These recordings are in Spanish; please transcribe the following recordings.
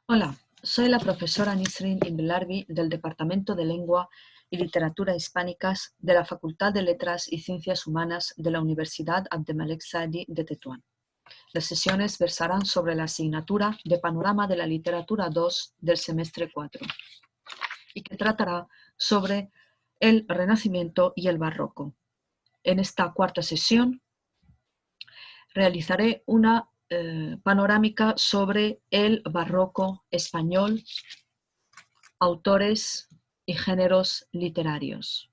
Hola, soy la profesora Nisrin Imbelarbi del Departamento de Lengua y Literatura Hispánicas de la Facultad de Letras y Ciencias Humanas de la Universidad Abdelmalek Saadi de Tetuán. Las sesiones versarán sobre la asignatura de Panorama de la Literatura 2 del semestre 4 y que tratará sobre el Renacimiento y el Barroco. En esta cuarta sesión realizaré una panorámica sobre el barroco español, autores y géneros literarios.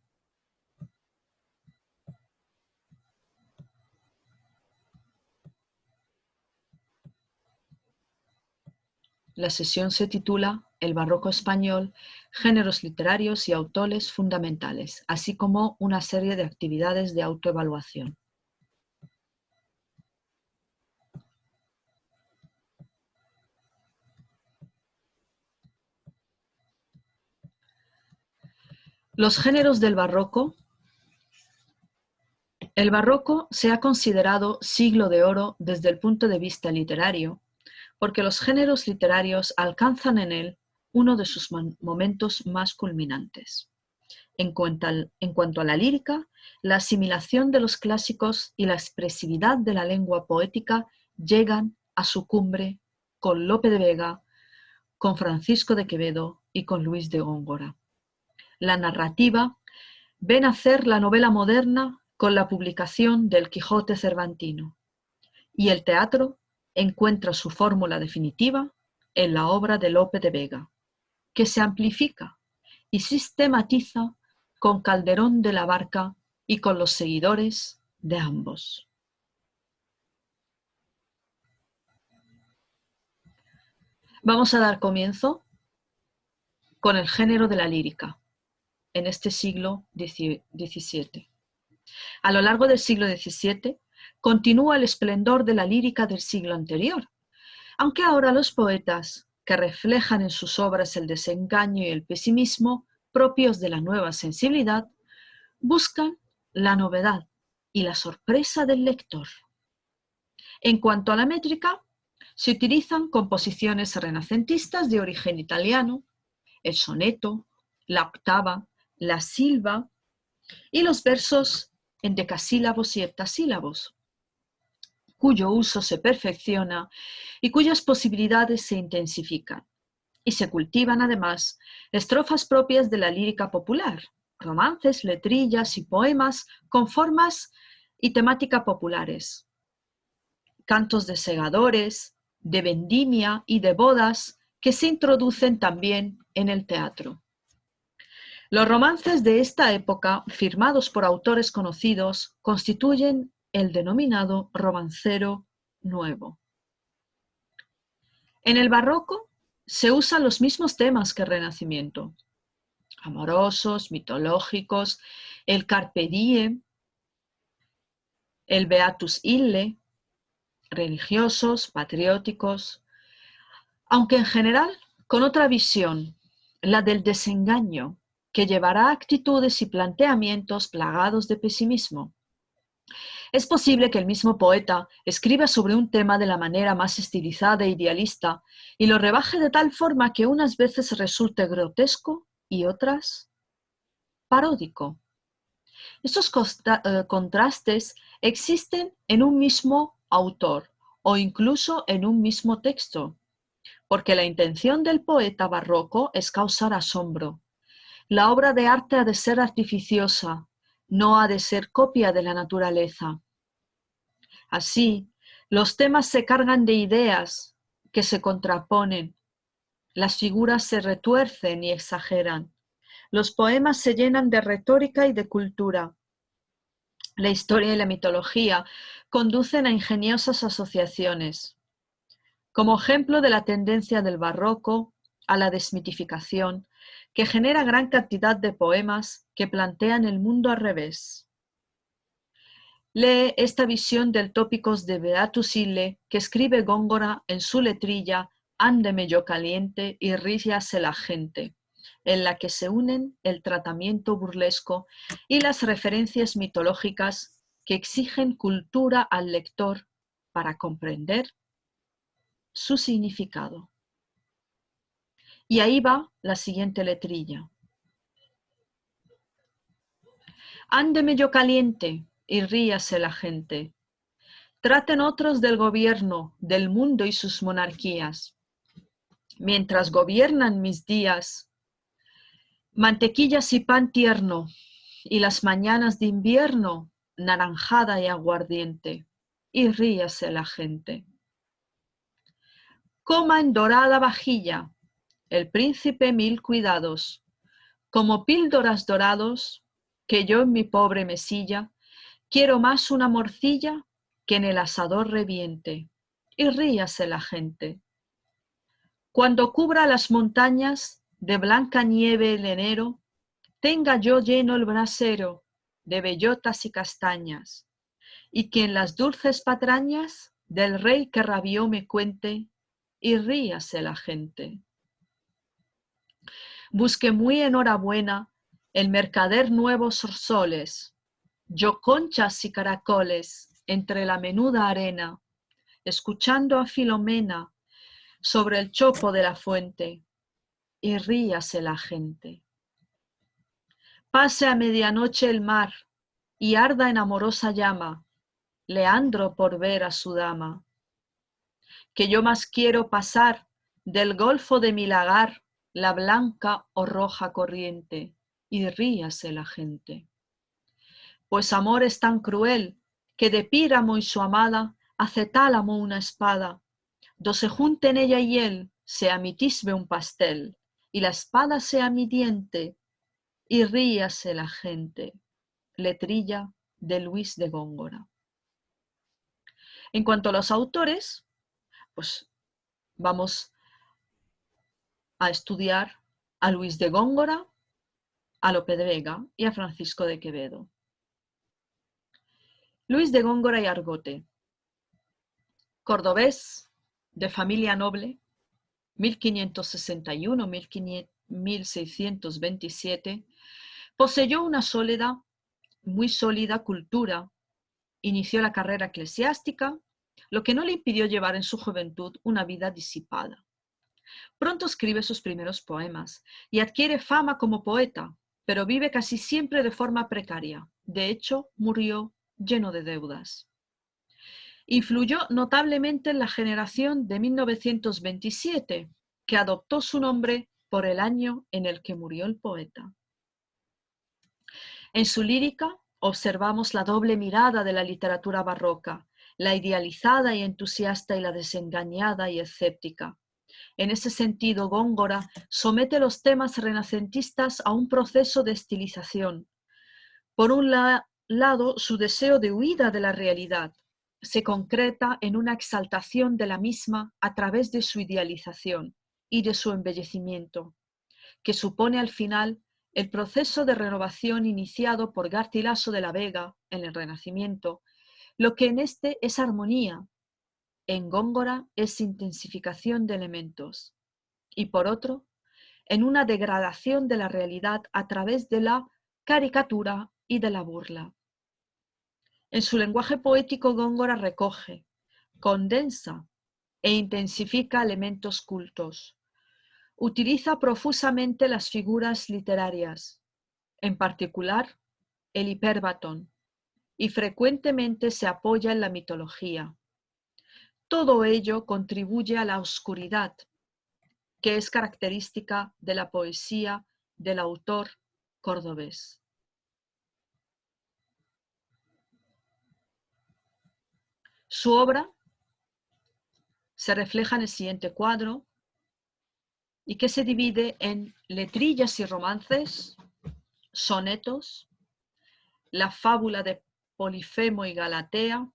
La sesión se titula El barroco español, géneros literarios y autores fundamentales, así como una serie de actividades de autoevaluación. Los géneros del barroco. El barroco se ha considerado siglo de oro desde el punto de vista literario, porque los géneros literarios alcanzan en él uno de sus momentos más culminantes. En cuanto a la lírica, la asimilación de los clásicos y la expresividad de la lengua poética llegan a su cumbre con Lope de Vega, con Francisco de Quevedo y con Luis de Góngora. La narrativa ve nacer la novela moderna con la publicación del Quijote cervantino, y el teatro encuentra su fórmula definitiva en la obra de Lope de Vega, que se amplifica y sistematiza con Calderón de la Barca y con los seguidores de ambos. Vamos a dar comienzo con el género de la lírica en este siglo XVII. A lo largo del siglo XVII continúa el esplendor de la lírica del siglo anterior, aunque ahora los poetas, que reflejan en sus obras el desengaño y el pesimismo propios de la nueva sensibilidad, buscan la novedad y la sorpresa del lector. En cuanto a la métrica, se utilizan composiciones renacentistas de origen italiano, el soneto, la octava, la silva y los versos en decasílabos y heptasílabos, cuyo uso se perfecciona y cuyas posibilidades se intensifican. Y se cultivan además estrofas propias de la lírica popular, romances, letrillas y poemas con formas y temática populares, cantos de segadores, de vendimia y de bodas que se introducen también en el teatro. Los romances de esta época, firmados por autores conocidos, constituyen el denominado romancero nuevo. En el barroco se usan los mismos temas que el Renacimiento: amorosos, mitológicos, el carpe diem, el beatus ille, religiosos, patrióticos, aunque en general con otra visión, la del desengaño, que llevará a actitudes y planteamientos plagados de pesimismo. Es posible que el mismo poeta escriba sobre un tema de la manera más estilizada e idealista y lo rebaje de tal forma que unas veces resulte grotesco y otras paródico. Estos contrastes existen en un mismo autor o incluso en un mismo texto, porque la intención del poeta barroco es causar asombro. La obra de arte ha de ser artificiosa, no ha de ser copia de la naturaleza. Así, los temas se cargan de ideas que se contraponen, las figuras se retuercen y exageran, los poemas se llenan de retórica y de cultura. La historia y la mitología conducen a ingeniosas asociaciones. Como ejemplo de la tendencia del barroco a la desmitificación, que genera gran cantidad de poemas que plantean el mundo al revés. Lee esta visión del Tópicos de Beatus Ille que escribe Góngora en su letrilla Ándeme yo caliente y ríase la gente, en la que se unen el tratamiento burlesco y las referencias mitológicas que exigen cultura al lector para comprender su significado. Y ahí va la siguiente letrilla. Ande medio caliente y ríase la gente. Traten otros del gobierno, del mundo y sus monarquías. Mientras gobiernan mis días, mantequillas y pan tierno, y las mañanas de invierno, naranjada y aguardiente, y ríase la gente. Coma en dorada vajilla, el príncipe mil cuidados, como píldoras dorados, que yo en mi pobre mesilla quiero más una morcilla que en el asador reviente, y ríase la gente. Cuando cubra las montañas de blanca nieve el enero, tenga yo lleno el brasero de bellotas y castañas, y que en las dulces patrañas del rey que rabió me cuente, y ríase la gente. Busque muy enhorabuena el mercader nuevos soles, yo conchas y caracoles entre la menuda arena, escuchando a Filomena sobre el chopo de la fuente, y ríase la gente. Pase a medianoche el mar y arda en amorosa llama, Leandro por ver a su dama. Que yo más quiero pasar del golfo de mi lagar la blanca o roja corriente, y ríase la gente. Pues amor es tan cruel que de Píramo y su amada hace tálamo una espada, do se junten ella y él, sea mi tisbe un pastel, y la espada sea mi diente, y ríase la gente. Letrilla de Luis de Góngora. En cuanto a los autores, pues vamos a estudiar a Luis de Góngora, a Lope de Vega y a Francisco de Quevedo. Luis de Góngora y Argote, cordobés, de familia noble, 1561-1627, poseyó una muy sólida cultura, inició la carrera eclesiástica, lo que no le impidió llevar en su juventud una vida disipada. Pronto escribe sus primeros poemas y adquiere fama como poeta, pero vive casi siempre de forma precaria. De hecho, murió lleno de deudas. Influyó notablemente en la generación de 1927, que adoptó su nombre por el año en el que murió el poeta. En su lírica observamos la doble mirada de la literatura barroca, la idealizada y entusiasta y la desengañada y escéptica. En ese sentido, Góngora somete los temas renacentistas a un proceso de estilización. Por un lado, su deseo de huida de la realidad se concreta en una exaltación de la misma a través de su idealización y de su embellecimiento, que supone al final el proceso de renovación iniciado por Garcilaso de la Vega en el Renacimiento, lo que en este es armonía, en Góngora es intensificación de elementos, y por otro, en una degradación de la realidad a través de la caricatura y de la burla. En su lenguaje poético, Góngora recoge, condensa e intensifica elementos cultos. Utiliza profusamente las figuras literarias, en particular el hipérbaton, y frecuentemente se apoya en la mitología. Todo ello contribuye a la oscuridad, que es característica de la poesía del autor cordobés. Su obra se refleja en el siguiente cuadro y que se divide en letrillas y romances, sonetos, la fábula de Polifemo y Galatea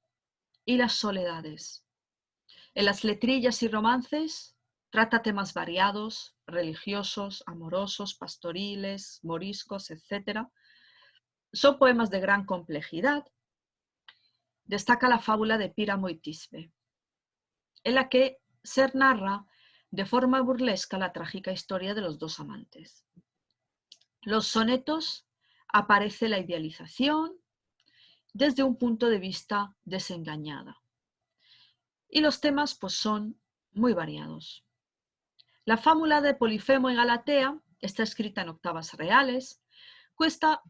y las soledades. En las letrillas y romances trata temas variados, religiosos, amorosos, pastoriles, moriscos, etc. Son poemas de gran complejidad. Destaca la fábula de Píramo y Tisbe, en la que se narra de forma burlesca la trágica historia de los dos amantes. Los sonetos aparece la idealización desde un punto de vista desengañada. Y los temas pues son muy variados. La fábula de Polifemo y Galatea está escrita en octavas reales. Cuenta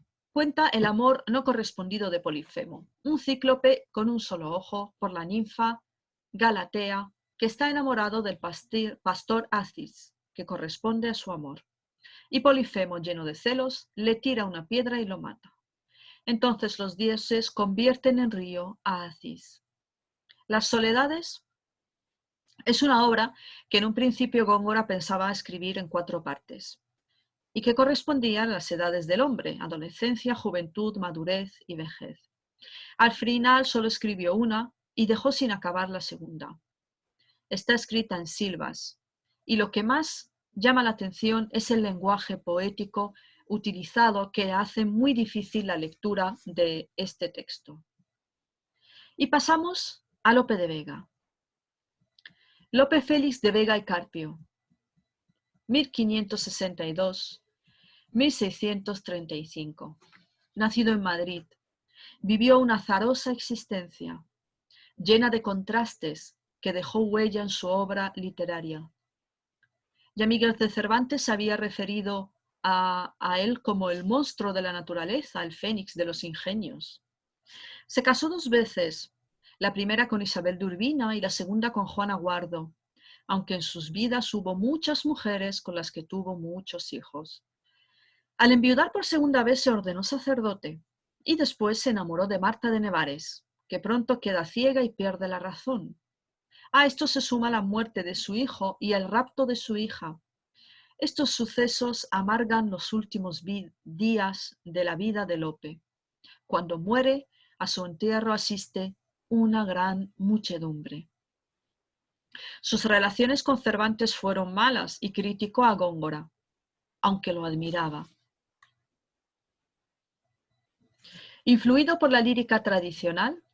el amor no correspondido de Polifemo, un cíclope con un solo ojo, por la ninfa Galatea, que está enamorado del pastor Acis, que corresponde a su amor. Y Polifemo, lleno de celos, le tira una piedra y lo mata. Entonces los dioses convierten en río a Acis. Las Soledades es una obra que en un principio Góngora pensaba escribir en 4 partes y que correspondía a las edades del hombre: adolescencia, juventud, madurez y vejez. Al final solo escribió una y dejó sin acabar la segunda. Está escrita en silbas y lo que más llama la atención es el lenguaje poético utilizado, que hace muy difícil la lectura de este texto. Y pasamos a Lope de Vega. Lope Félix de Vega y Carpio, 1562-1635. Nacido en Madrid, vivió una azarosa existencia, llena de contrastes que dejó huella en su obra literaria. Ya Miguel de Cervantes se había referido a él como el monstruo de la naturaleza, el fénix de los ingenios. Se casó 2 veces, la primera con Isabel de Urbina y la segunda con Juana Guardo, aunque en sus vidas hubo muchas mujeres con las que tuvo muchos hijos. Al enviudar por segunda vez se ordenó sacerdote y después se enamoró de Marta de Nevares, que pronto queda ciega y pierde la razón. A esto se suma la muerte de su hijo y el rapto de su hija. Estos sucesos amargan los últimos días de la vida de Lope. Cuando muere, a su entierro asiste una gran muchedumbre. Sus relaciones con Cervantes fueron malas y criticó a Góngora, aunque lo admiraba. Influido por la lírica tradicional,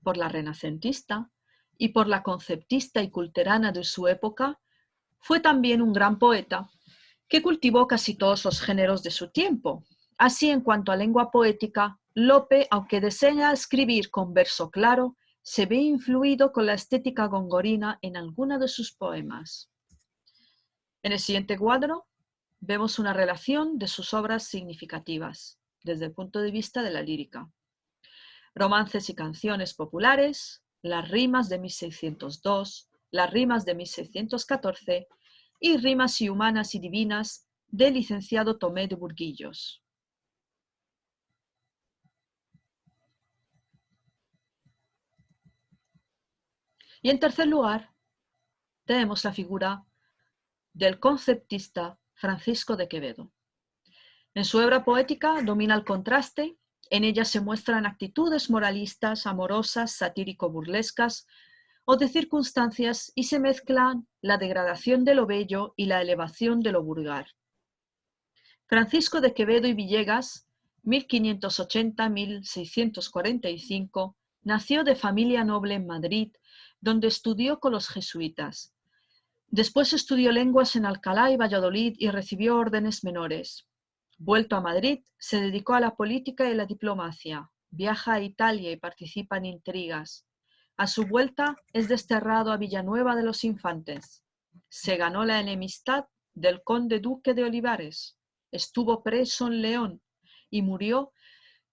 por la renacentista y por la conceptista y culterana de su época, fue también un gran poeta que cultivó casi todos los géneros de su tiempo. Así, en cuanto a lengua poética, Lope, aunque desea escribir con verso claro, se ve influido con la estética gongorina en alguna de sus poemas. En el siguiente cuadro vemos una relación de sus obras significativas desde el punto de vista de la lírica. Romances y canciones populares, las rimas de 1602, las rimas de 1614 y rimas y humanas y divinas del licenciado Tomé de Burguillos. Y en tercer lugar, tenemos la figura del conceptista Francisco de Quevedo. En su obra poética domina el contraste, en ella se muestran actitudes moralistas, amorosas, satírico-burlescas o de circunstancias y se mezclan la degradación de lo bello y la elevación de lo vulgar. Francisco de Quevedo y Villegas, 1580-1645, nació de familia noble en Madrid, donde estudió con los jesuitas. Después estudió lenguas en Alcalá y Valladolid y recibió órdenes menores. Vuelto a Madrid, se dedicó a la política y la diplomacia. Viaja a Italia y participa en intrigas. A su vuelta es desterrado a Villanueva de los Infantes. Se ganó la enemistad del conde duque de Olivares. Estuvo preso en León y murió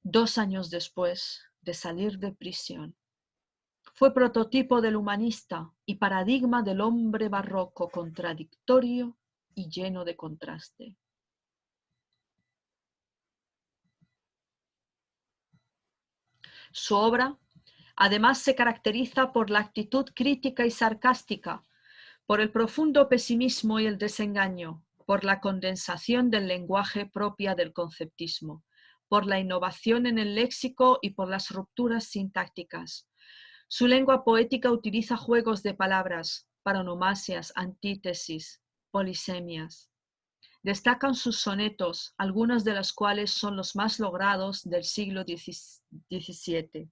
2 años después de salir de prisión. Fue prototipo del humanista y paradigma del hombre barroco contradictorio y lleno de contraste. Su obra, además, se caracteriza por la actitud crítica y sarcástica, por el profundo pesimismo y el desengaño, por la condensación del lenguaje propia del conceptismo, por la innovación en el léxico y por las rupturas sintácticas. Su lengua poética utiliza juegos de palabras, paronomasias, antítesis, polisemias. Destacan sus sonetos, algunos de los cuales son los más logrados del siglo XVII.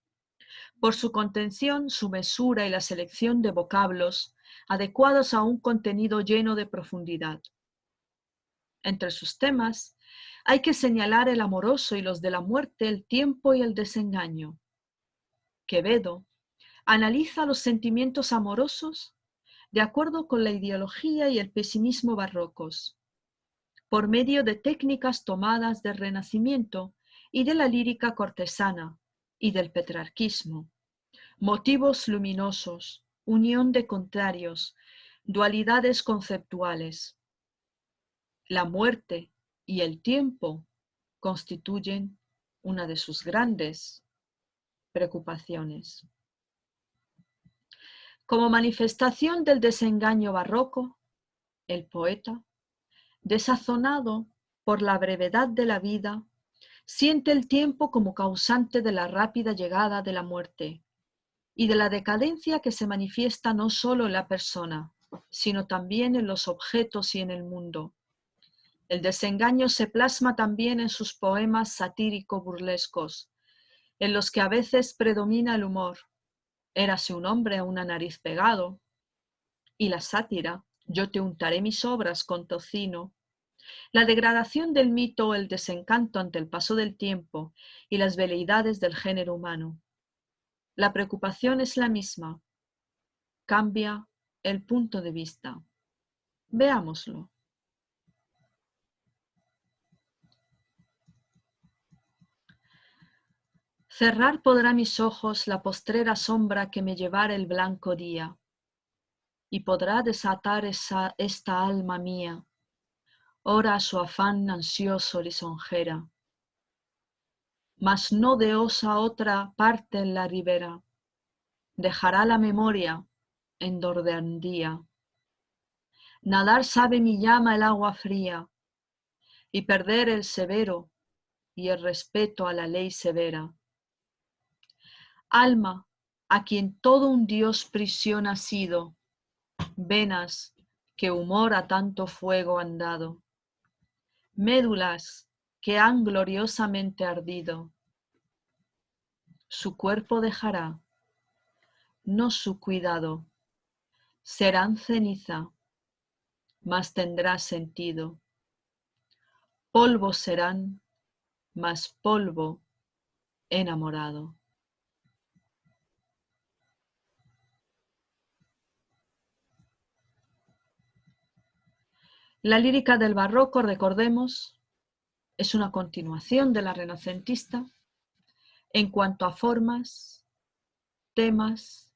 Por su contención, su mesura y la selección de vocablos adecuados a un contenido lleno de profundidad. Entre sus temas hay que señalar el amoroso y los de la muerte, el tiempo y el desengaño. Quevedo analiza los sentimientos amorosos de acuerdo con la ideología y el pesimismo barrocos, por medio de técnicas tomadas del Renacimiento y de la lírica cortesana y del petrarquismo, motivos luminosos, unión de contrarios, dualidades conceptuales. La muerte y el tiempo constituyen una de sus grandes preocupaciones. Como manifestación del desengaño barroco, el poeta, desazonado por la brevedad de la vida, siente el tiempo como causante de la rápida llegada de la muerte y de la decadencia que se manifiesta no solo en la persona, sino también en los objetos y en el mundo. El desengaño se plasma también en sus poemas satírico-burlescos, en los que a veces predomina el humor, érase un hombre a una nariz pegado, y la sátira, yo te untaré mis obras con tocino, la degradación del mito o el desencanto ante el paso del tiempo y las veleidades del género humano. La preocupación es la misma, cambia el punto de vista. Veámoslo. Cerrar podrá mis ojos la postrera sombra que me llevara el blanco día, y podrá desatar esta alma mía, ora a su afán ansioso lisonjera, mas no de osa otra parte en la ribera, dejará la memoria en dordeandía. Nadar sabe mi llama el agua fría, y perder el severo y el respeto a la ley severa. Alma, a quien todo un Dios prisión ha sido, venas que humor a tanto fuego han dado, médulas que han gloriosamente ardido, su cuerpo dejará, no su cuidado, serán ceniza, mas tendrá sentido. Polvo serán, mas polvo enamorado. La lírica del barroco, recordemos, es una continuación de la renacentista en cuanto a formas, temas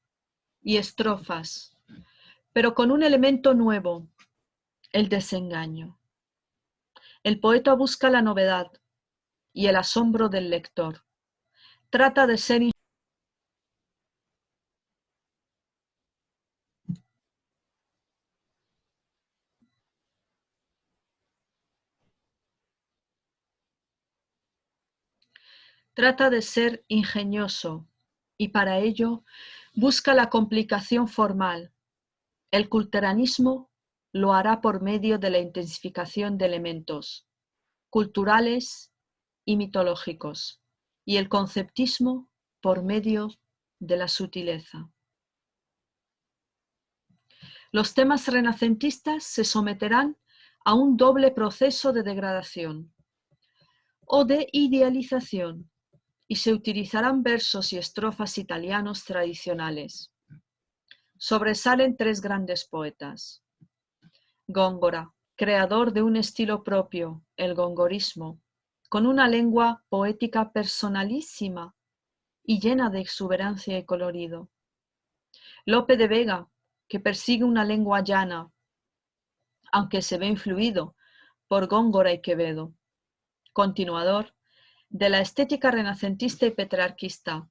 y estrofas, pero con un elemento nuevo, el desengaño. El poeta busca la novedad y el asombro del lector. Trata de ser ingenioso y para ello busca la complicación formal. El culteranismo lo hará por medio de la intensificación de elementos culturales y mitológicos, y el conceptismo por medio de la sutileza. Los temas renacentistas se someterán a un doble proceso de degradación o de idealización, y se utilizarán versos y estrofas italianos tradicionales. Sobresalen tres grandes poetas. Góngora, creador de un estilo propio, el gongorismo, con una lengua poética personalísima y llena de exuberancia y colorido. Lope de Vega, que persigue una lengua llana, aunque se ve influido por Góngora y Quevedo. Continuador de la estética renacentista y petrarquista,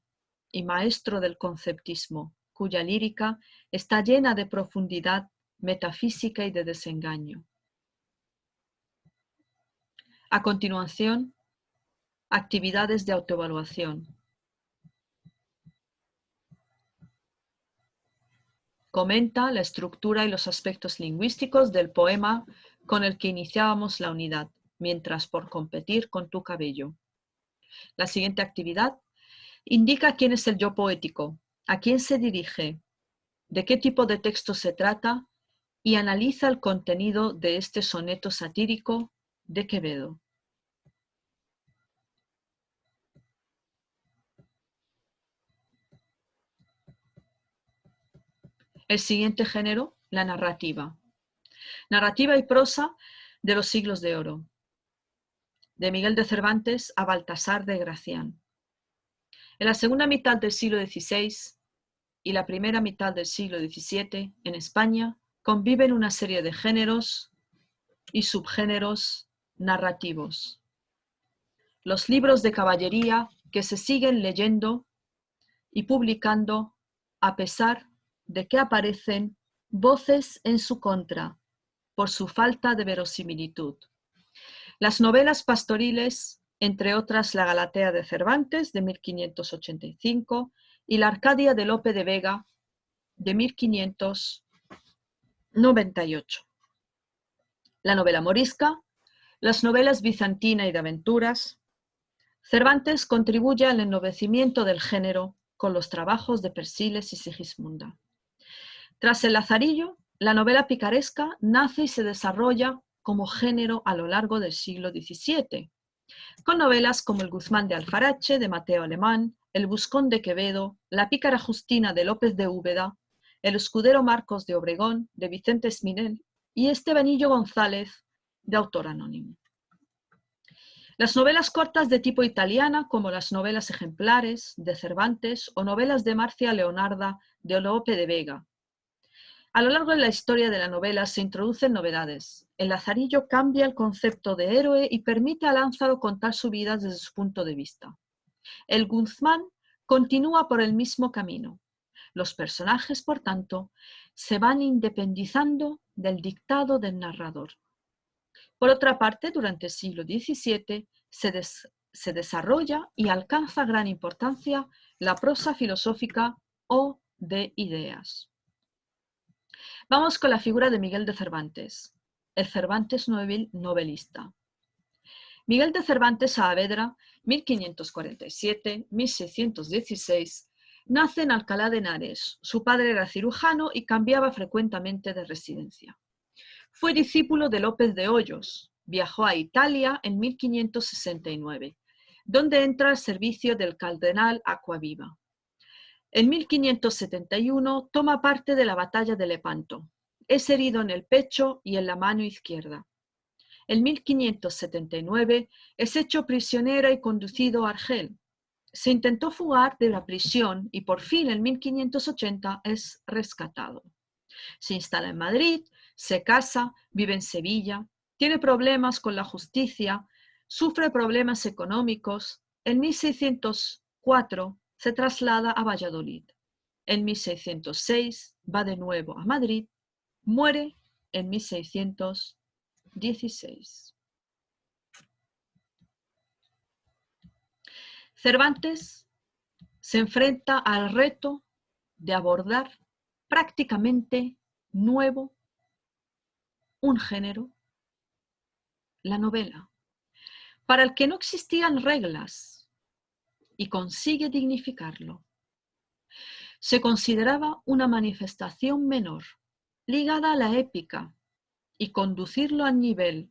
y maestro del conceptismo, cuya lírica está llena de profundidad metafísica y de desengaño. A continuación, actividades de autoevaluación. Comenta la estructura y los aspectos lingüísticos del poema con el que iniciábamos la unidad, mientras por competir con tu cabello. La siguiente actividad indica quién es el yo poético, a quién se dirige, de qué tipo de texto se trata y analiza el contenido de este soneto satírico de Quevedo. El siguiente género la narrativa. Narrativa y prosa de los siglos de oro, de Miguel de Cervantes a Baltasar de Gracián. En la segunda mitad del siglo XVI y la primera mitad del siglo XVII, en España, conviven una serie de géneros y subgéneros narrativos. Los libros de caballería que se siguen leyendo y publicando a pesar de que aparecen voces en su contra por su falta de verosimilitud. Las novelas pastoriles, entre otras la Galatea de Cervantes de 1585 y la Arcadia de Lope de Vega de 1598. La novela morisca, las novelas bizantina y de aventuras. Cervantes contribuye al ennoblecimiento del género con los trabajos de Persiles y Sigismunda. Tras el Lazarillo, la novela picaresca nace y se desarrolla como género a lo largo del siglo XVII, con novelas como El Guzmán de Alfarache, de Mateo Alemán, El Buscón de Quevedo, La pícara Justina, de López de Úbeda, El escudero Marcos de Obregón, de Vicente Espinel, y Estebanillo González, de autor anónimo. Las novelas cortas de tipo italiana, como las novelas ejemplares de Cervantes o novelas de Marcia Leonarda de Lope de Vega. A lo largo de la historia de la novela se introducen novedades. El Lazarillo cambia el concepto de héroe y permite a Lánzaro contar su vida desde su punto de vista. El Guzmán continúa por el mismo camino. Los personajes, por tanto, se van independizando del dictado del narrador. Por otra parte, durante el siglo XVII se desarrolla y alcanza gran importancia la prosa filosófica o de ideas. Vamos con la figura de Miguel de Cervantes, el Cervantes novelista. Miguel de Cervantes Saavedra, 1547-1616, nace en Alcalá de Henares. Su padre era cirujano y cambiaba frecuentemente de residencia. Fue discípulo de López de Hoyos. Viajó a Italia en 1569, donde entra al servicio del cardenal Acquaviva. En 1571 toma parte de la batalla de Lepanto. Es herido en el pecho y en la mano izquierda. En 1579 es hecho prisionero y conducido a Argel. Se intentó fugar de la prisión y por fin en 1580 es rescatado. Se instala en Madrid, se casa, vive en Sevilla, tiene problemas con la justicia, sufre problemas económicos. En 1604 se traslada a Valladolid. En 1606 va de nuevo a Madrid, muere en 1616. Cervantes se enfrenta al reto de abordar prácticamente nuevo un género, la novela, para el que no existían reglas, y consigue dignificarlo. Se consideraba una manifestación menor, ligada a la épica, y conducirlo al nivel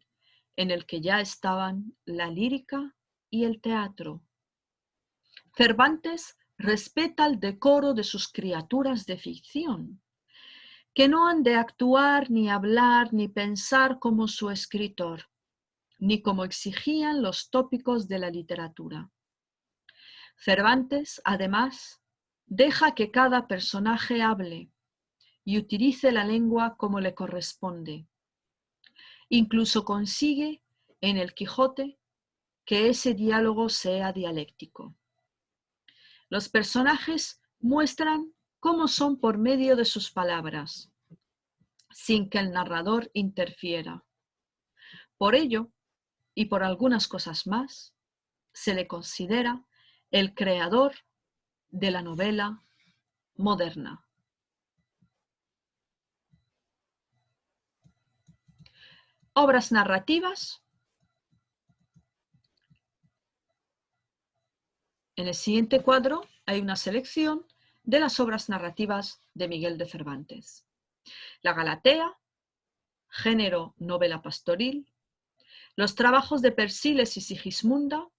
en el que ya estaban la lírica y el teatro. Cervantes respeta el decoro de sus criaturas de ficción, que no han de actuar, ni hablar, ni pensar como su escritor, ni como exigían los tópicos de la literatura. Cervantes, además, deja que cada personaje hable y utilice la lengua como le corresponde. Incluso consigue en el Quijote que ese diálogo sea dialéctico. Los personajes muestran cómo son por medio de sus palabras, sin que el narrador interfiera. Por ello, y por algunas cosas más, se le considera el creador de la novela moderna. Obras narrativas. En el siguiente cuadro hay una selección de las obras narrativas de Miguel de Cervantes. La Galatea, género novela pastoril. Los trabajos de Persiles y Sigismunda,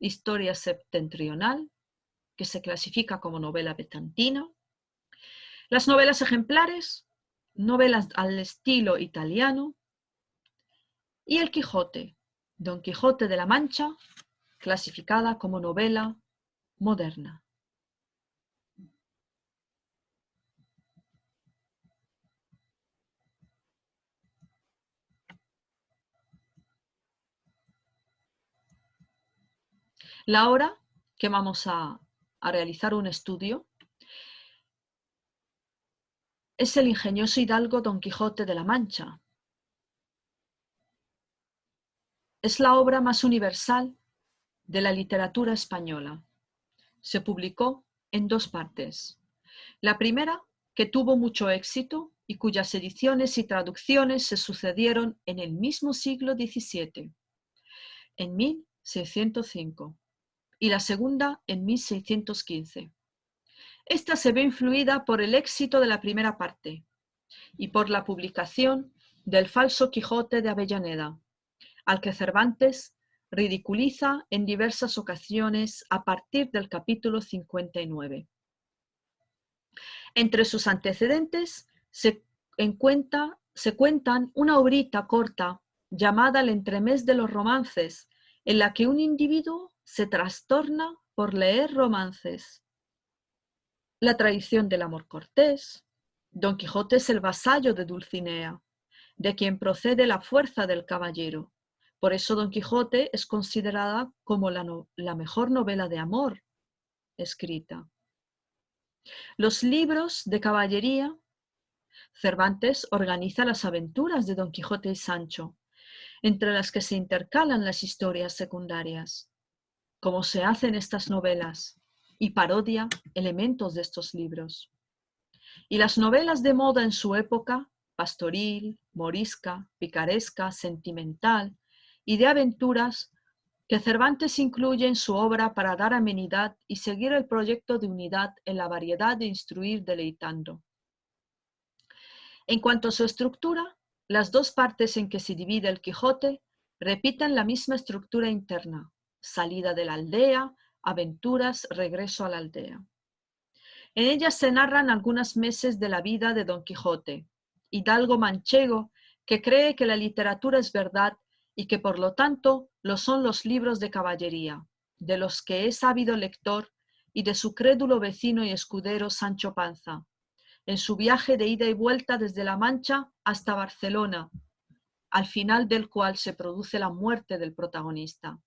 historia septentrional, que se clasifica como novela bizantina. Las novelas ejemplares, novelas al estilo italiano, y El Quijote, Don Quijote de la Mancha, clasificada como novela moderna. La obra que vamos a realizar un estudio es el ingenioso hidalgo Don Quijote de la Mancha. Es la obra más universal de la literatura española. Se publicó en 2 partes. La primera, que tuvo mucho éxito y cuyas ediciones y traducciones se sucedieron en el mismo siglo XVII, en 1605, y la segunda en 1615. Esta se ve influida por el éxito de la primera parte y por la publicación del falso Quijote de Avellaneda, al que Cervantes ridiculiza en diversas ocasiones a partir del capítulo 59. Entre sus antecedentes se cuentan una obrita corta llamada El entremés de los romances, en la que un individuo se trastorna por leer romances. La traición del amor cortés. Don Quijote es el vasallo de Dulcinea, de quien procede la fuerza del caballero. Por eso Don Quijote es considerada como la mejor novela de amor escrita. Los libros de caballería. Cervantes organiza las aventuras de Don Quijote y Sancho, entre las que se intercalan las historias secundarias, como se hace en estas novelas, y parodia elementos de estos libros. Y las novelas de moda en su época, pastoril, morisca, picaresca, sentimental y de aventuras, que Cervantes incluye en su obra para dar amenidad y seguir el proyecto de unidad en la variedad de instruir deleitando. En cuanto a su estructura, las 2 partes en que se divide el Quijote repiten la misma estructura interna: salida de la aldea, aventuras, regreso a la aldea. En ellas se narran algunos meses de la vida de Don Quijote, hidalgo manchego que cree que la literatura es verdad y que por lo tanto lo son los libros de caballería, de los que es ávido lector, y de su crédulo vecino y escudero Sancho Panza, en su viaje de ida y vuelta desde La Mancha hasta Barcelona, al final del cual se produce la muerte del protagonista.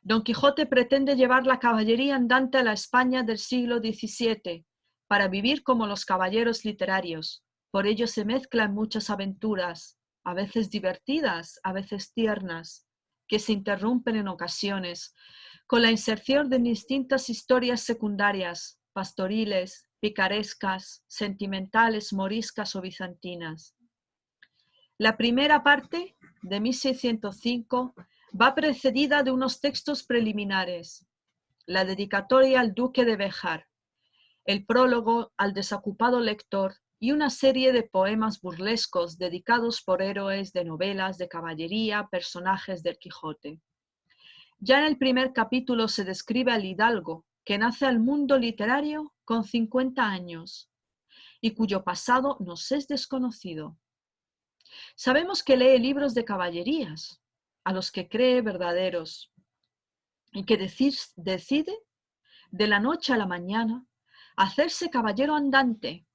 Don Quijote pretende llevar la caballería andante a la España del siglo XVII para vivir como los caballeros literarios. Por ello se mezclan muchas aventuras, a veces divertidas, a veces tiernas, que se interrumpen en ocasiones, con la inserción de distintas historias secundarias, pastoriles, picarescas, sentimentales, moriscas o bizantinas. La primera parte, de 1605, va precedida de unos textos preliminares: la dedicatoria al duque de Béjar, el prólogo al desocupado lector y una serie de poemas burlescos dedicados por héroes de novelas de caballería, personajes del Quijote. Ya en el primer capítulo se describe al hidalgo que nace al mundo literario con 50 años y cuyo pasado nos es desconocido. Sabemos que lee libros de caballerías, a los que cree verdaderos, y que decide, de la noche a la mañana, hacerse caballero andante,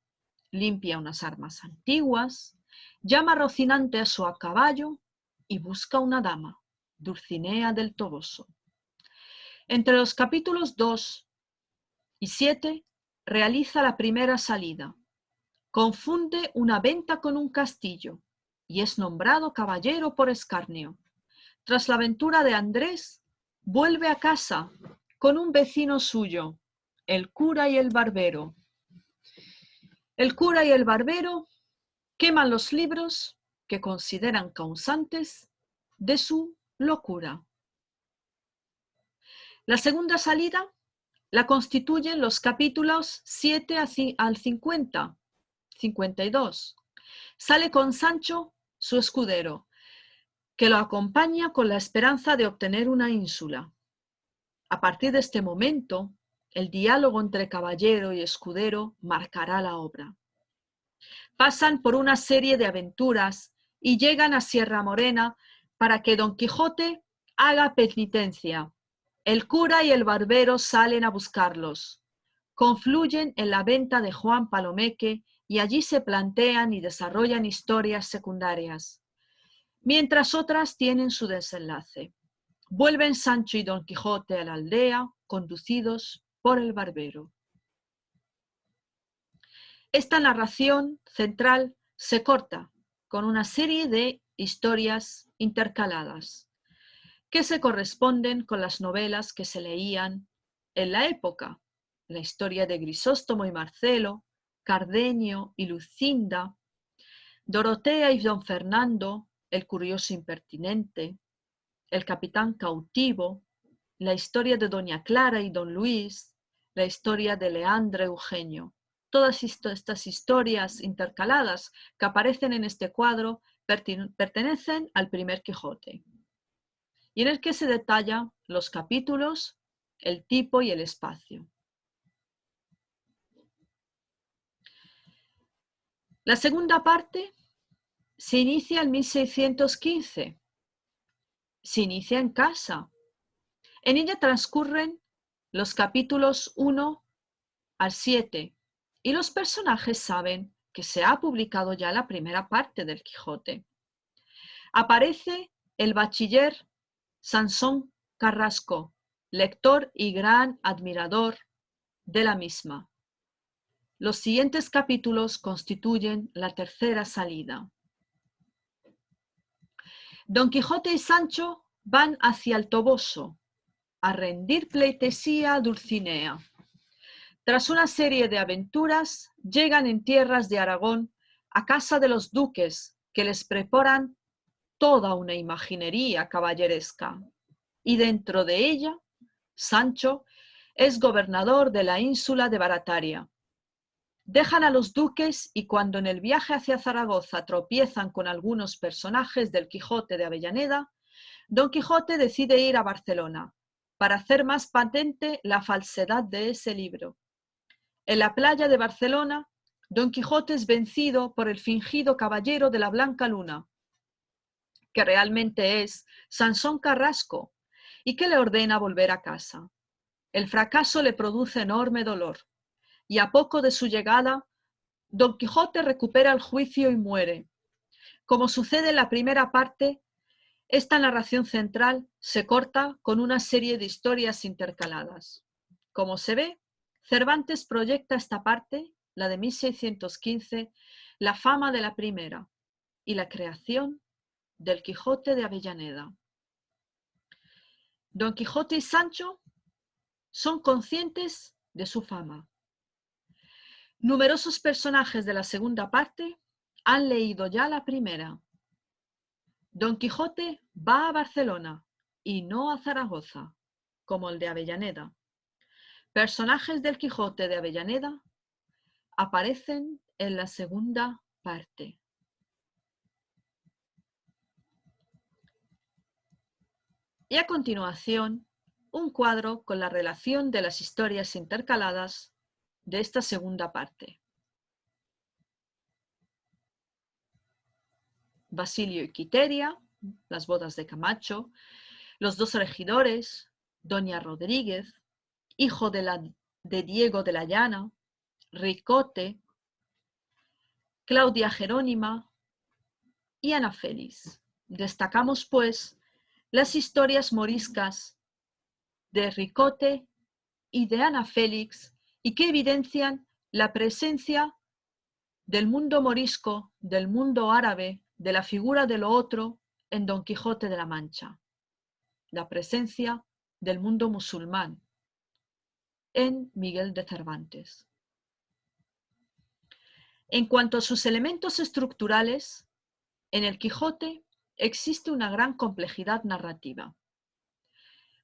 limpia unas armas antiguas, llama a Rocinante a su caballo y busca una dama, Dulcinea del Toboso. Entre los capítulos 2 y 7 realiza la primera salida, confunde una venta con un castillo y es nombrado caballero por escarnio. Tras la aventura de Andrés, vuelve a casa con un vecino suyo, el cura y el barbero. El cura y el barbero queman los libros que consideran causantes de su locura. La segunda salida la constituyen los capítulos 7 al 50, 52. Sale con Sancho, su escudero, que lo acompaña con la esperanza de obtener una ínsula. A partir de este momento, el diálogo entre caballero y escudero marcará la obra. pasan por una serie de aventuras y llegan a Sierra Morena para que Don Quijote haga penitencia. El cura y el barbero salen a buscarlos. Confluyen en la venta de Juan Palomeque y allí se plantean y desarrollan historias secundarias, mientras otras tienen su desenlace. Vuelven Sancho y Don Quijote a la aldea, conducidos por el barbero. Esta narración central se corta con una serie de historias intercaladas que se corresponden con las novelas que se leían en la época. La historia de Grisóstomo y Marcelo, Cardenio y Lucinda, Dorotea y Don Fernando, el curioso impertinente, el capitán cautivo, la historia de Doña Clara y Don Luis, la historia de Leandro Eugenio. Todas estas historias intercaladas que aparecen en este cuadro pertenecen al primer Quijote, y en el que se detallan los capítulos, el tipo y el espacio. La segunda parte se inicia en 1615. Se inicia en casa. En ella transcurren los capítulos 1 al 7 y los personajes saben que se ha publicado ya la primera parte del Quijote. Aparece el bachiller Sansón Carrasco, lector y gran admirador de la misma. Los siguientes capítulos constituyen la tercera salida. Don Quijote y Sancho van hacia el Toboso a rendir pleitesía a Dulcinea. Tras una serie de aventuras, llegan en tierras de Aragón a casa de los duques, que les preparan toda una imaginería caballeresca. Y dentro de ella, Sancho es gobernador de la ínsula de Barataria. Dejan a los duques y cuando en el viaje hacia Zaragoza tropiezan con algunos personajes del Quijote de Avellaneda, Don Quijote decide ir a Barcelona para hacer más patente la falsedad de ese libro. En la playa de Barcelona, Don Quijote es vencido por el fingido caballero de la Blanca Luna, que realmente es Sansón Carrasco, y que le ordena volver a casa. El fracaso le produce enorme dolor, y a poco de su llegada, Don Quijote recupera el juicio y muere. Como sucede en la primera parte, esta narración central se corta con una serie de historias intercaladas. Como se ve, Cervantes proyecta esta parte, la de 1615, la fama de la primera y la creación del Quijote de Avellaneda. Don Quijote y Sancho son conscientes de su fama. Numerosos personajes de la segunda parte han leído ya la primera. Don Quijote va a Barcelona y no a Zaragoza, como el de Avellaneda. Personajes del Quijote de Avellaneda aparecen en la segunda parte. Y a continuación, un cuadro con la relación de las historias intercaladas de esta segunda parte. Basilio y Quiteria, las bodas de Camacho, los dos regidores, Doña Rodríguez, hijo de Diego de la Llana, Ricote, Claudia Jerónima y Ana Félix. Destacamos, pues, las historias moriscas de Ricote y de Ana Félix y que evidencian la presencia del mundo morisco, del mundo árabe, de la figura de lo otro en Don Quijote de la Mancha, la presencia del mundo musulmán en Miguel de Cervantes. En cuanto a sus elementos estructurales, en el Quijote existe una gran complejidad narrativa.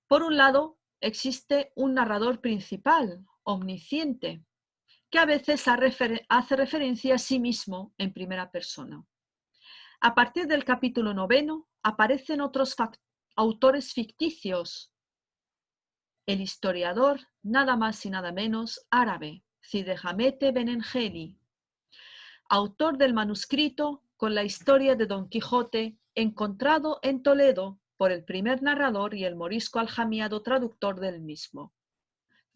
Por un lado, existe un narrador principal, omnisciente, que a veces hace referencia a sí mismo en primera persona. A partir del capítulo 9 aparecen otros autores ficticios. El historiador, nada más y nada menos, árabe, Cide Hamete Benengeli, autor del manuscrito con la historia de Don Quijote, encontrado en Toledo por el primer narrador y el morisco aljamiado traductor del mismo.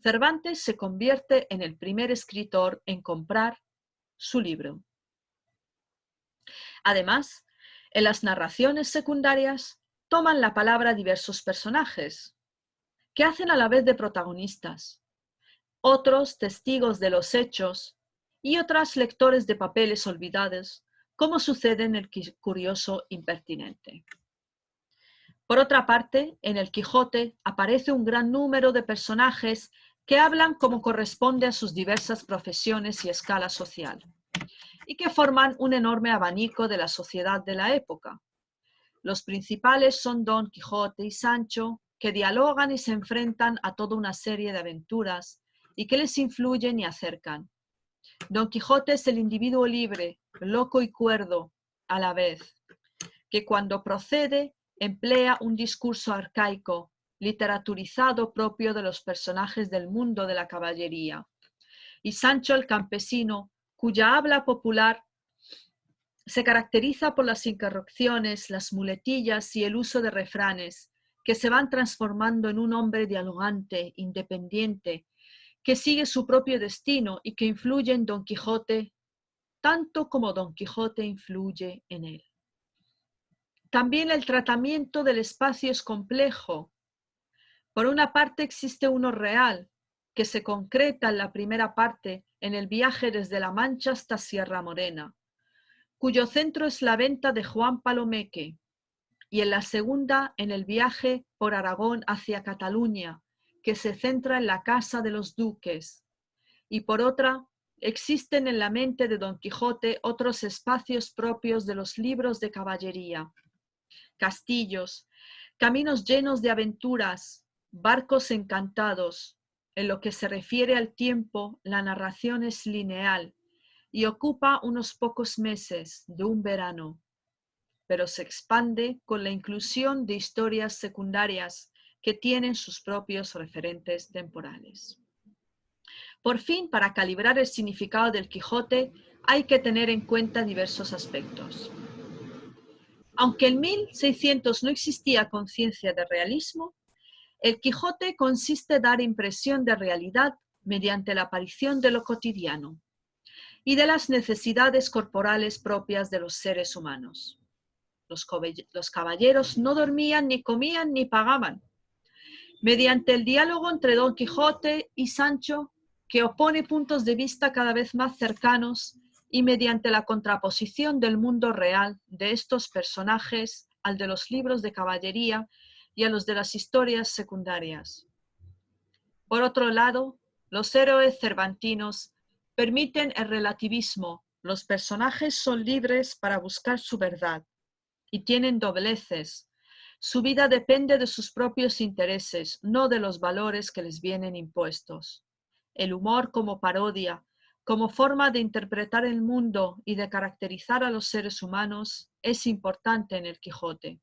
Cervantes se convierte en el primer escritor en comprar su libro. Además, en las narraciones secundarias toman la palabra diversos personajes, que hacen a la vez de protagonistas, otros testigos de los hechos y otras lectores de papeles olvidados, como sucede en el curioso impertinente. Por otra parte, en el Quijote aparece un gran número de personajes que hablan como corresponde a sus diversas profesiones y escala social, y que forman un enorme abanico de la sociedad de la época. Los principales son Don Quijote y Sancho, que dialogan y se enfrentan a toda una serie de aventuras y que les influyen y acercan. Don Quijote es el individuo libre, loco y cuerdo a la vez, que cuando procede emplea un discurso arcaico, literaturizado propio de los personajes del mundo de la caballería. Y Sancho el campesino, cuya habla popular se caracteriza por las interrupciones, las muletillas y el uso de refranes, que se van transformando en un hombre dialogante, independiente, que sigue su propio destino y que influye en Don Quijote tanto como Don Quijote influye en él. También el tratamiento del espacio es complejo. Por una parte existe uno real, que se concreta en la primera parte en el viaje desde La Mancha hasta Sierra Morena, cuyo centro es la venta de Juan Palomeque, y en la segunda en el viaje por Aragón hacia Cataluña, que se centra en la casa de los duques, y por otra, existen en la mente de Don Quijote otros espacios propios de los libros de caballería, castillos, caminos llenos de aventuras, barcos encantados. En lo que se refiere al tiempo, la narración es lineal y ocupa unos pocos meses de un verano, pero se expande con la inclusión de historias secundarias que tienen sus propios referentes temporales. Por fin, para calibrar el significado del Quijote, hay que tener en cuenta diversos aspectos. Aunque en 1600 no existía conciencia de realismo, el Quijote consiste en dar impresión de realidad mediante la aparición de lo cotidiano y de las necesidades corporales propias de los seres humanos. Los caballeros no dormían, ni comían, ni pagaban. Mediante el diálogo entre Don Quijote y Sancho, que opone puntos de vista cada vez más cercanos, y mediante la contraposición del mundo real de estos personajes al de los libros de caballería y a los de las historias secundarias. Por otro lado, los héroes cervantinos permiten el relativismo. Los personajes son libres para buscar su verdad y tienen dobleces. Su vida depende de sus propios intereses, no de los valores que les vienen impuestos. El humor como parodia, como forma de interpretar el mundo y de caracterizar a los seres humanos, es importante en el Quijote.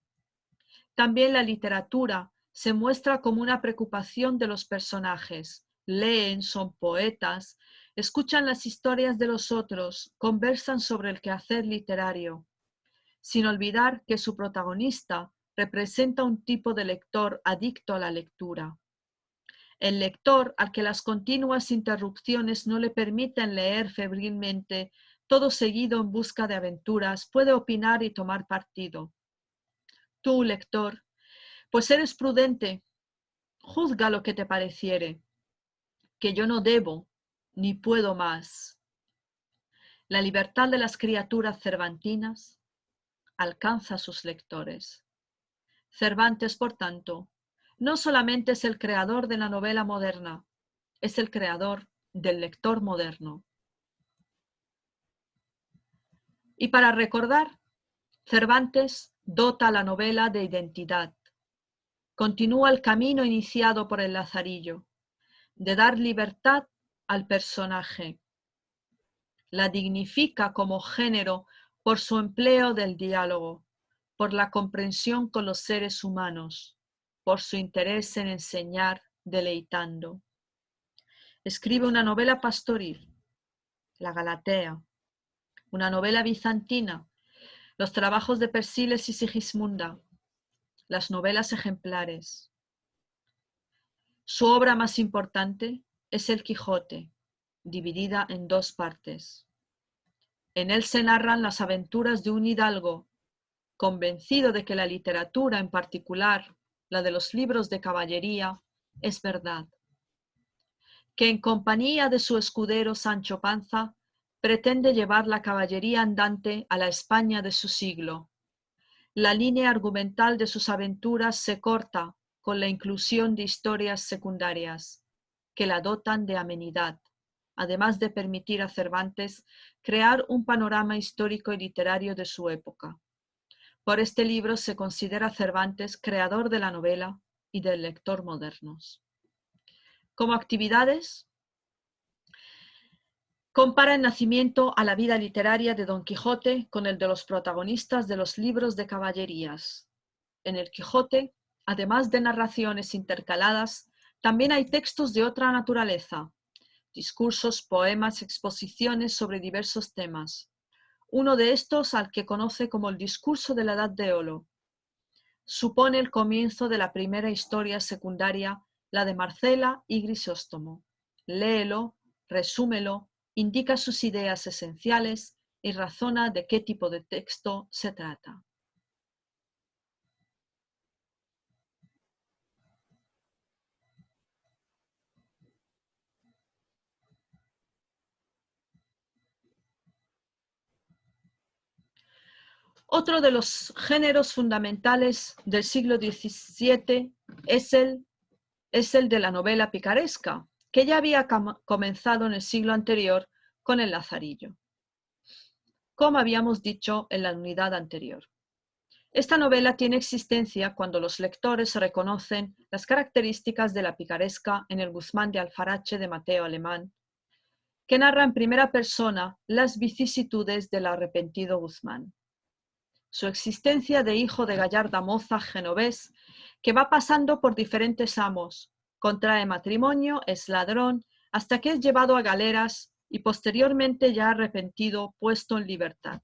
También la literatura se muestra como una preocupación de los personajes. Leen, son poetas, escuchan las historias de los otros, conversan sobre el quehacer literario, sin olvidar que su protagonista representa un tipo de lector adicto a la lectura. El lector al que las continuas interrupciones no le permiten leer febrilmente, todo seguido en busca de aventuras, puede opinar y tomar partido. Tú, lector, pues eres prudente, juzga lo que te pareciere, que yo no debo ni puedo más. La libertad de las criaturas cervantinas alcanza a sus lectores. Cervantes, por tanto, no solamente es el creador de la novela moderna, es el creador del lector moderno. Y para recordar, Cervantes dota a la novela de identidad. Continúa el camino iniciado por el Lazarillo, de dar libertad al personaje. La dignifica como género por su empleo del diálogo, por la comprensión con los seres humanos, por su interés en enseñar deleitando. Escribe una novela pastoril, La Galatea, una novela bizantina, los trabajos de Persíles y Sigismunda, las novelas ejemplares. Su obra más importante es El Quijote, dividida en dos partes. En él se narran las aventuras de un hidalgo, convencido de que la literatura, en particular la de los libros de caballería, es verdad, que en compañía de su escudero Sancho Panza pretende llevar la caballería andante a la España de su siglo. La línea argumental de sus aventuras se corta con la inclusión de historias secundarias que la dotan de amenidad, además de permitir a Cervantes crear un panorama histórico y literario de su época. Por este libro se considera Cervantes creador de la novela y del lector modernos. Como actividades, compara el nacimiento a la vida literaria de Don Quijote con el de los protagonistas de los libros de caballerías. En el Quijote, además de narraciones intercaladas, también hay textos de otra naturaleza, discursos, poemas, exposiciones sobre diversos temas. Uno de estos, al que conoce como el discurso de la Edad de Oro, supone el comienzo de la primera historia secundaria, la de Marcela y Grisóstomo. Léelo, resúmelo, indica sus ideas esenciales y razona de qué tipo de texto se trata. Otro de los géneros fundamentales del siglo XVII es el de la novela picaresca, que ya había comenzado en el siglo anterior con el Lazarillo, como habíamos dicho en la unidad anterior. Esta novela tiene existencia cuando los lectores reconocen las características de la picaresca en el Guzmán de Alfarache de Mateo Alemán, que narra en primera persona las vicisitudes del arrepentido Guzmán. Su existencia de hijo de gallarda moza genovés, que va pasando por diferentes amos, contrae matrimonio, es ladrón, hasta que es llevado a galeras y posteriormente, ya arrepentido, puesto en libertad.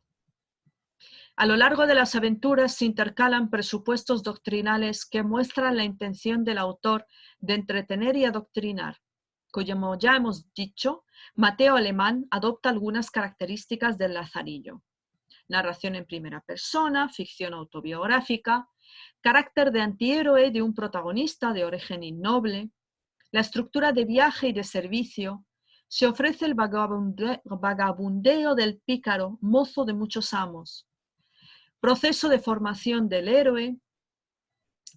A lo largo de las aventuras se intercalan presupuestos doctrinales que muestran la intención del autor de entretener y adoctrinar. Como ya hemos dicho, Mateo Alemán adopta algunas características del Lazarillo: narración en primera persona, ficción autobiográfica, carácter de antihéroe de un protagonista de origen innoble, la estructura de viaje y de servicio. Se ofrece el vagabundeo del pícaro, mozo de muchos amos, proceso de formación del héroe,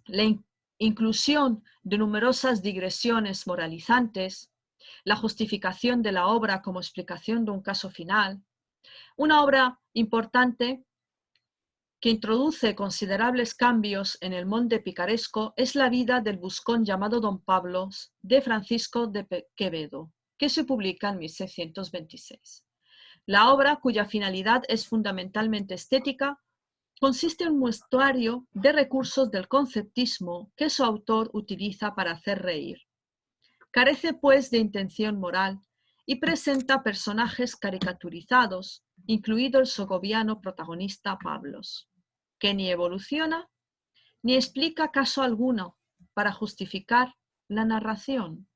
la inclusión de numerosas digresiones moralizantes, la justificación de la obra como explicación de un caso final. Una obra importante que introduce considerables cambios en el monte picaresco es la vida del buscón llamado Don Pablo de Francisco de Quevedo, que se publica en 1626. La obra, cuya finalidad es fundamentalmente estética, consiste en un muestrario de recursos del conceptismo que su autor utiliza para hacer reír. Carece, pues, de intención moral y presenta personajes caricaturizados, incluido el segoviano protagonista Pablos, que ni evoluciona ni explica caso alguno para justificar la narración.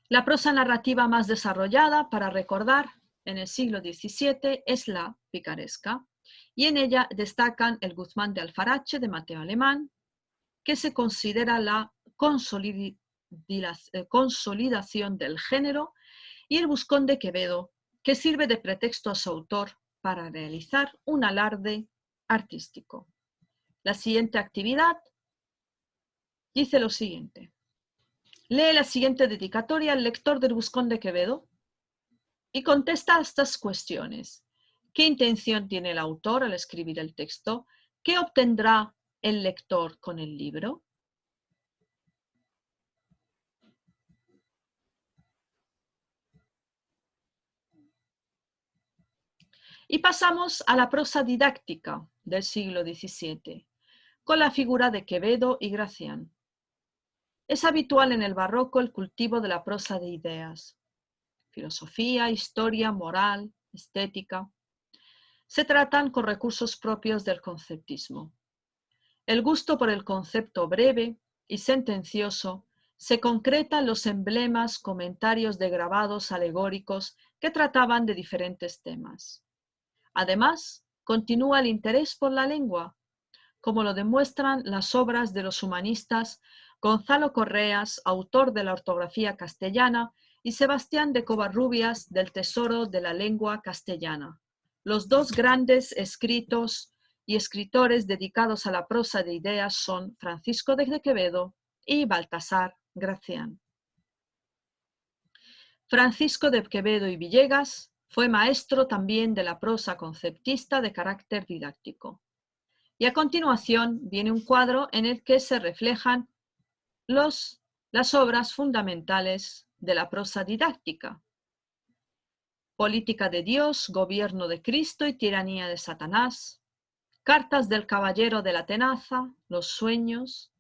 La prosa narrativa más desarrollada para recordar en el siglo XVII es la picaresca, y en ella destacan el Guzmán de Alfarache de Mateo Alemán, que se considera la consolidación del género, y el Buscón de Quevedo, que sirve de pretexto a su autor para realizar un alarde artístico. La siguiente actividad dice lo siguiente: lee la siguiente dedicatoria al lector del Buscón de Quevedo y contesta a estas cuestiones. ¿Qué intención tiene el autor al escribir el texto? ¿Qué obtendrá el lector con el libro? Y pasamos a la prosa didáctica del siglo XVII, con la figura de Quevedo y Gracián. Es habitual en el barroco el cultivo de la prosa de ideas, filosofía, historia, moral, estética. Se tratan con recursos propios del conceptismo. El gusto por el concepto breve y sentencioso se concreta en los emblemas, comentarios de grabados alegóricos que trataban de diferentes temas. Además, continúa el interés por la lengua, como lo demuestran las obras de los humanistas Gonzalo Correas, autor de la ortografía castellana, y Sebastián de Covarrubias, del Tesoro de la Lengua Castellana. Los dos grandes escritos y escritores dedicados a la prosa de ideas son Francisco de Quevedo y Baltasar Gracián. Francisco de Quevedo y Villegas fue maestro también de la prosa conceptista de carácter didáctico. Y a continuación viene un cuadro en el que se reflejan las obras fundamentales de la prosa didáctica. Política de Dios, Gobierno de Cristo y Tiranía de Satanás, Cartas del Caballero de la Tenaza, Los Sueños,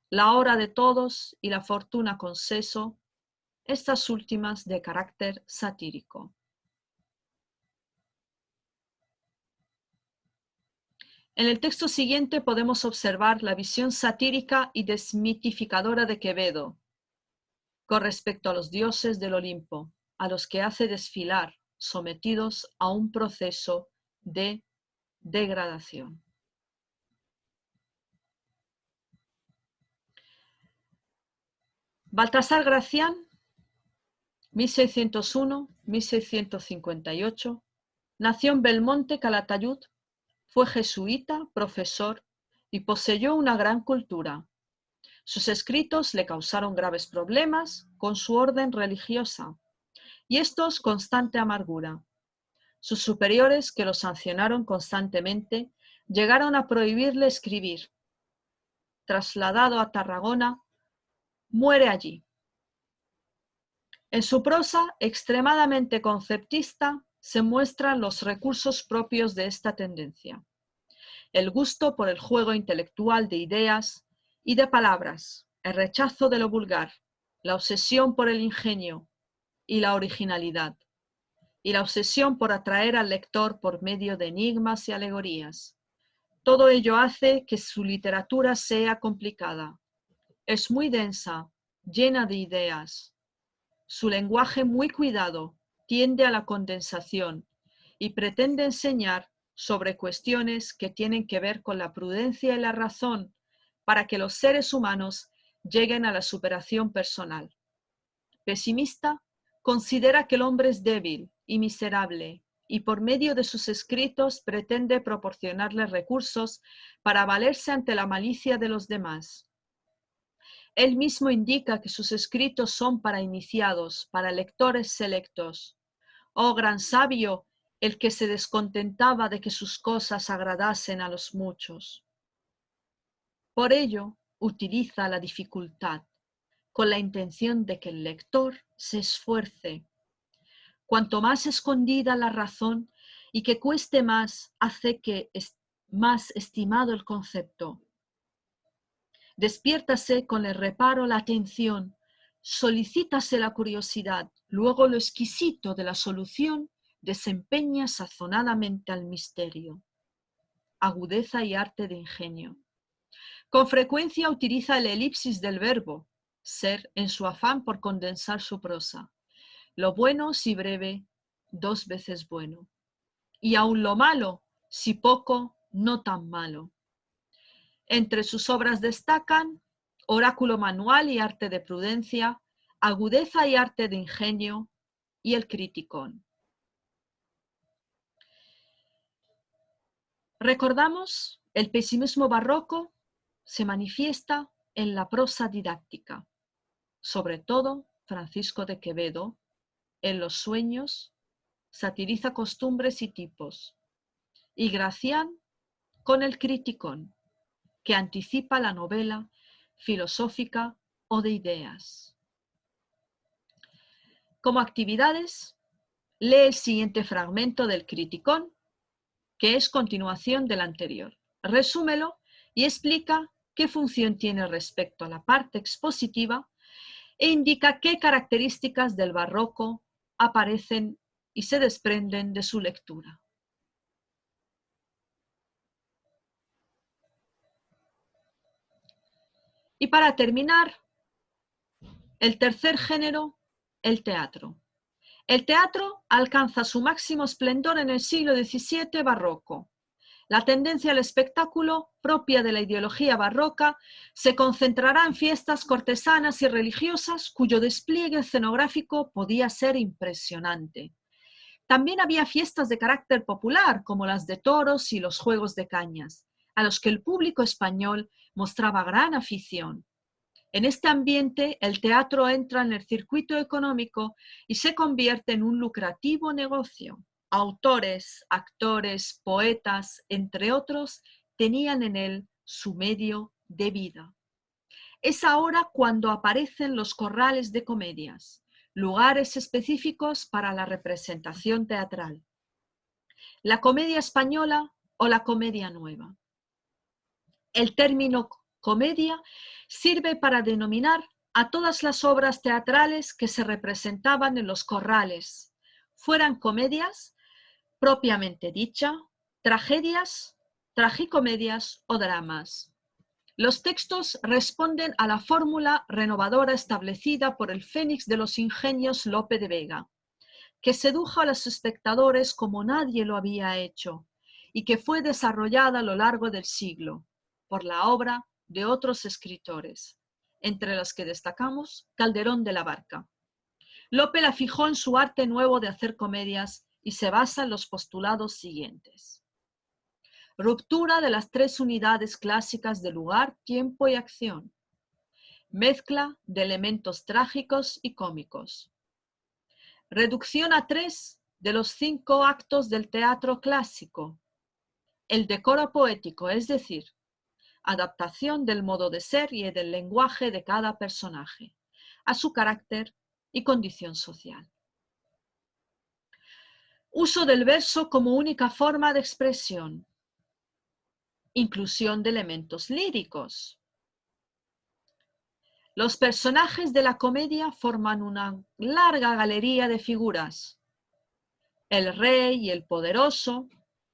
La Hora de Todos y La Fortuna con Seso, estas últimas de carácter satírico. En el texto siguiente podemos observar la visión satírica y desmitificadora de Quevedo con respecto a los dioses del Olimpo, a los que hace desfilar, sometidos a un proceso de degradación. Baltasar Gracián, 1601-1658, nació en Belmonte, Calatayud, fue jesuita, profesor y poseyó una gran cultura. Sus escritos le causaron graves problemas con su orden religiosa, y estos constante amargura. Sus superiores, que lo sancionaron constantemente, llegaron a prohibirle escribir. Trasladado a Tarragona, muere allí. En su prosa, extremadamente conceptista, se muestran los recursos propios de esta tendencia. El gusto por el juego intelectual de ideas y de palabras, el rechazo de lo vulgar, la obsesión por el ingenio y la originalidad, y la obsesión por atraer al lector por medio de enigmas y alegorías. Todo ello hace que su literatura sea complicada. Es muy densa, llena de ideas. Su lenguaje muy cuidado tiende a la condensación y pretende enseñar sobre cuestiones que tienen que ver con la prudencia y la razón para que los seres humanos lleguen a la superación personal. Pesimista, considera que el hombre es débil y miserable y por medio de sus escritos pretende proporcionarle recursos para valerse ante la malicia de los demás. Él mismo indica que sus escritos son para iniciados, para lectores selectos. Oh gran sabio, el que se descontentaba de que sus cosas agradasen a los muchos. Por ello, utiliza la dificultad, con la intención de que el lector se esfuerce. Cuanto más escondida la razón y que cueste más, hace que es más estimado el concepto. Despiértase con el reparo la atención, solicítase la curiosidad, luego lo exquisito de la solución desempeña sazonadamente al misterio. Agudeza y arte de ingenio. Con frecuencia utiliza el elipsis del verbo, ser, en su afán por condensar su prosa. Lo bueno, si breve, dos veces bueno. Y aun lo malo, si poco, no tan malo. Entre sus obras destacan Oráculo manual y arte de prudencia, Agudeza y arte de ingenio y El criticón. Recordamos, el pesimismo barroco se manifiesta en la prosa didáctica, sobre todo Francisco de Quevedo, en Los Sueños, satiriza costumbres y tipos, y Gracián con El criticón, que anticipa la novela filosófica o de ideas. Como actividades, lee el siguiente fragmento del criticón, que es continuación del anterior. Resúmelo y explica qué función tiene respecto a la parte expositiva e indica qué características del barroco aparecen y se desprenden de su lectura. Y para terminar, el tercer género, el teatro. El teatro alcanza su máximo esplendor en el siglo XVII barroco. La tendencia al espectáculo, propia de la ideología barroca, se concentrará en fiestas cortesanas y religiosas cuyo despliegue escenográfico podía ser impresionante. También había fiestas de carácter popular, como las de toros y los juegos de cañas, a los que el público español mostraba gran afición. En este ambiente, el teatro entra en el circuito económico y se convierte en un lucrativo negocio. Autores, actores, poetas, entre otros, tenían en él su medio de vida. Es ahora cuando aparecen los corrales de comedias, lugares específicos para la representación teatral. La comedia española o la comedia nueva. El término comedia sirve para denominar a todas las obras teatrales que se representaban en los corrales, fueran comedias propiamente dicha, tragedias, tragicomedias o dramas. Los textos responden a la fórmula renovadora establecida por el Fénix de los ingenios Lope de Vega, que sedujo a los espectadores como nadie lo había hecho y que fue desarrollada a lo largo del siglo por la obra de otros escritores, entre los que destacamos Calderón de la Barca. Lope la fijó en su arte nuevo de hacer comedias y se basa en los postulados siguientes. Ruptura de las tres unidades clásicas de lugar, tiempo y acción. Mezcla de elementos trágicos y cómicos. Reducción a 3 de los 5 actos del teatro clásico. El decoro poético, es decir, adaptación del modo de ser y del lenguaje de cada personaje, a su carácter y condición social. Uso del verso como única forma de expresión. Inclusión de elementos líricos. Los personajes de la comedia forman una larga galería de figuras. El rey y el poderoso,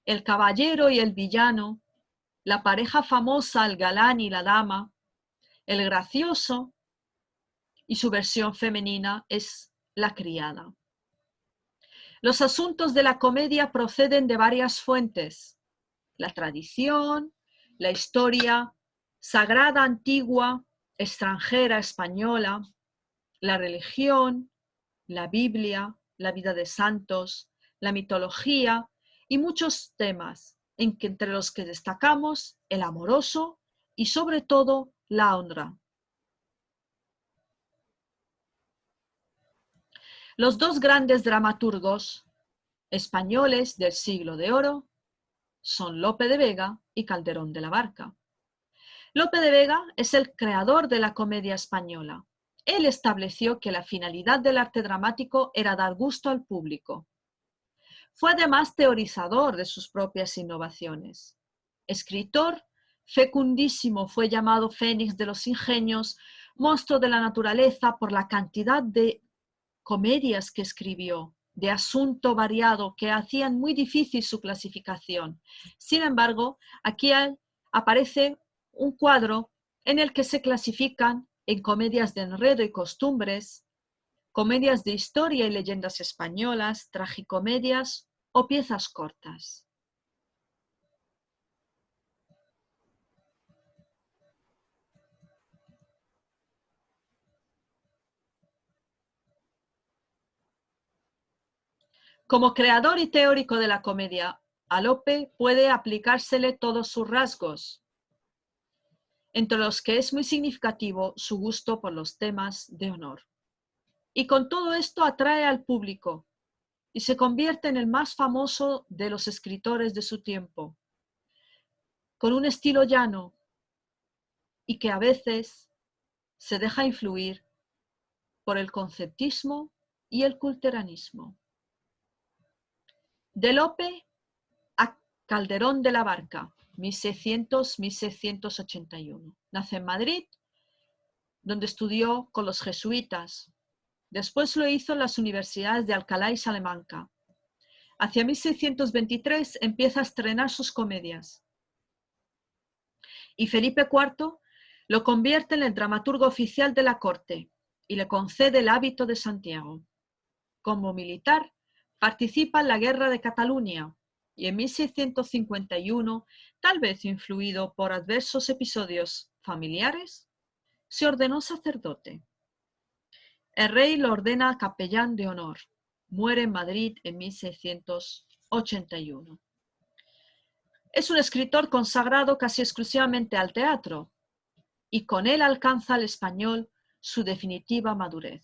el caballero y el villano, la pareja famosa, el galán y la dama, el gracioso, y su versión femenina es la criada. Los asuntos de la comedia proceden de varias fuentes: la tradición, la historia sagrada antigua, extranjera, española, la religión, la Biblia, la vida de santos, la mitología y muchos temas, entre los que destacamos el amoroso y sobre todo la honra. Los dos grandes dramaturgos españoles del siglo de oro son Lope de Vega y Calderón de la Barca. Lope de Vega es el creador de la comedia española. Él estableció que la finalidad del arte dramático era dar gusto al público. Fue además teorizador de sus propias innovaciones. Escritor fecundísimo, fue llamado Fénix de los ingenios, monstruo de la naturaleza por la cantidad de comedias que escribió, de asunto variado, que hacían muy difícil su clasificación. Sin embargo, aquí aparece un cuadro en el que se clasifican en comedias de enredo y costumbres, comedias de historia y leyendas españolas, tragicomedias o piezas cortas. Como creador y teórico de la comedia, a Lope puede aplicársele todos sus rasgos, entre los que es muy significativo su gusto por los temas de honor. Y con todo esto atrae al público y se convierte en el más famoso de los escritores de su tiempo, con un estilo llano y que a veces se deja influir por el conceptismo y el culteranismo. De Lope a Calderón de la Barca. 1600-1681. Nace en Madrid, donde estudió con los jesuitas. Después lo hizo en las universidades de Alcalá y Salamanca. Hacia 1623 empieza a estrenar sus comedias. Y Felipe IV lo convierte en el dramaturgo oficial de la corte y le concede el hábito de Santiago. Como militar, participa en la Guerra de Cataluña y en 1651, tal vez influido por adversos episodios familiares, se ordenó sacerdote. El rey lo ordena capellán de honor. Muere en Madrid en 1681. Es un escritor consagrado casi exclusivamente al teatro y con él alcanza al español su definitiva madurez.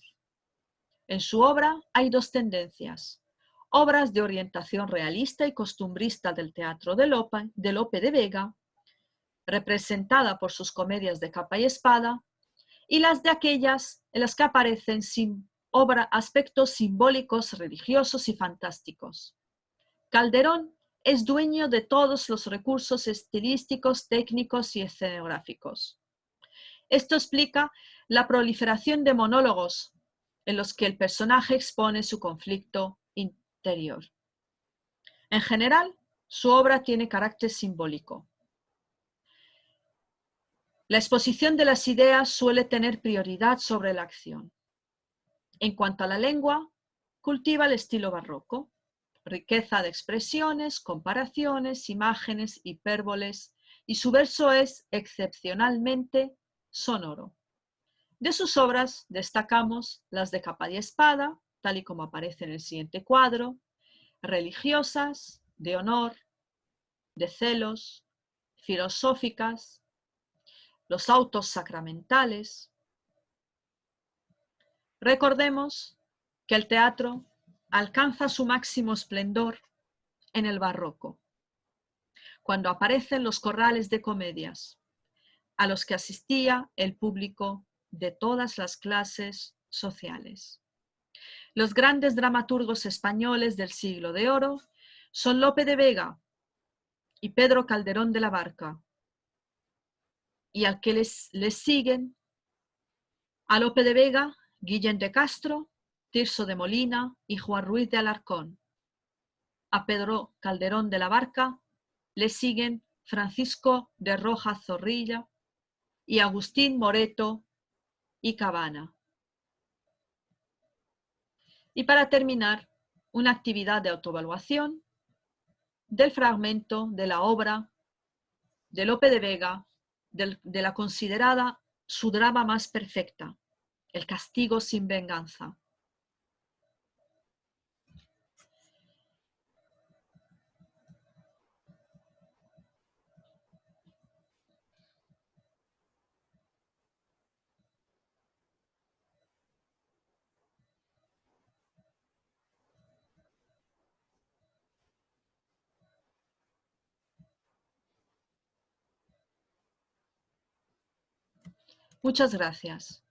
En su obra hay dos tendencias: obras de orientación realista y costumbrista del teatro de Lope de Vega, representada por sus comedias de capa y espada, y las de aquellas en las que aparecen aspectos simbólicos, religiosos y fantásticos. Calderón es dueño de todos los recursos estilísticos, técnicos y escenográficos. Esto explica la proliferación de monólogos en los que el personaje expone su conflicto interior. En general, su obra tiene carácter simbólico. La exposición de las ideas suele tener prioridad sobre la acción. En cuanto a la lengua, cultiva el estilo barroco, riqueza de expresiones, comparaciones, imágenes, hipérboles, y su verso es excepcionalmente sonoro. De sus obras destacamos las de capa y espada, tal y como aparece en el siguiente cuadro, religiosas, de honor, de celos, filosóficas, los autos sacramentales. Recordemos que el teatro alcanza su máximo esplendor en el barroco, cuando aparecen los corrales de comedias, a los que asistía el público de todas las clases sociales. Los grandes dramaturgos españoles del siglo de oro son Lope de Vega y Pedro Calderón de la Barca, y al que les siguen a Lope de Vega, Guillén de Castro, Tirso de Molina y Juan Ruiz de Alarcón. A Pedro Calderón de la Barca le siguen Francisco de Rojas Zorrilla y Agustín Moreto y Cabana. Y para terminar, una actividad de autoevaluación del fragmento de la obra de Lope de Vega, de la considerada su drama más perfecta, El castigo sin venganza. Muchas gracias.